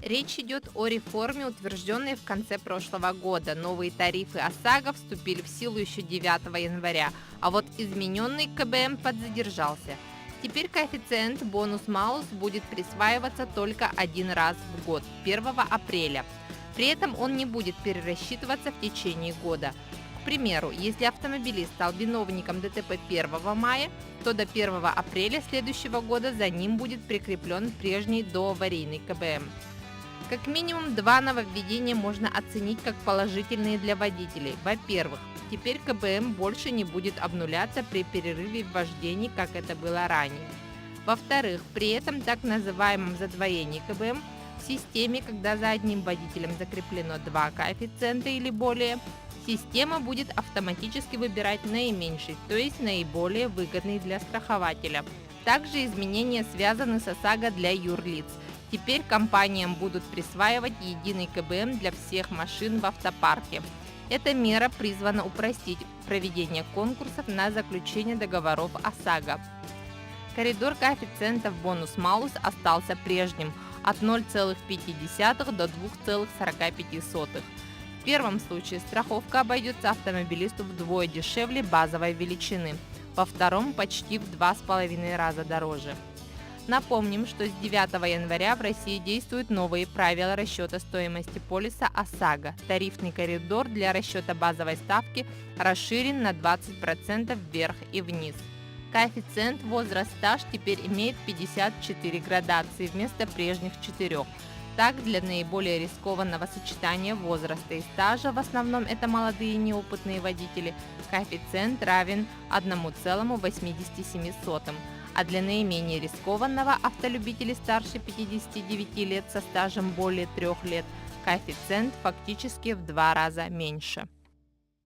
Речь идет о реформе, утвержденной в конце прошлого года. Новые тарифы ОСАГО вступили в силу еще 9 января, а вот измененный КБМ подзадержался. Теперь коэффициент бонус-малус будет присваиваться только один раз в год, 1 апреля. При этом он не будет перерасчитываться в течение года. К примеру, если автомобилист стал виновником ДТП 1 мая, то до 1 апреля следующего года за ним будет прикреплен прежний доаварийный КБМ. Как минимум два нововведения можно оценить как положительные для водителей. Во-первых, теперь КБМ больше не будет обнуляться при перерыве в вождении, как это было ранее. Во-вторых, при этом так называемом задвоении КБМ в системе, когда за одним водителем закреплено два коэффициента или более, система будет автоматически выбирать наименьший, то есть наиболее выгодный для страхователя. Также изменения связаны с ОСАГО для юрлиц. Теперь компаниям будут присваивать единый КБМ для всех машин в автопарке. Эта мера призвана упростить проведение конкурсов на заключение договоров ОСАГО. Коридор коэффициентов бонус-малус остался прежним от 0,5 до 2,45. В первом случае страховка обойдется автомобилисту вдвое дешевле базовой величины, во втором почти в 2,5 раза дороже. Напомним, что с 9 января в России действуют новые правила расчета стоимости полиса ОСАГО. Тарифный коридор для расчета базовой ставки расширен на 20% вверх и вниз. Коэффициент возраст-стаж теперь имеет 54 градации вместо прежних 4. Так, для наиболее рискованного сочетания возраста и стажа, в основном это молодые неопытные водители, коэффициент равен 1,87, а для наименее рискованного автолюбителей старше 59 лет со стажем более 3 лет коэффициент фактически в 2 раза меньше.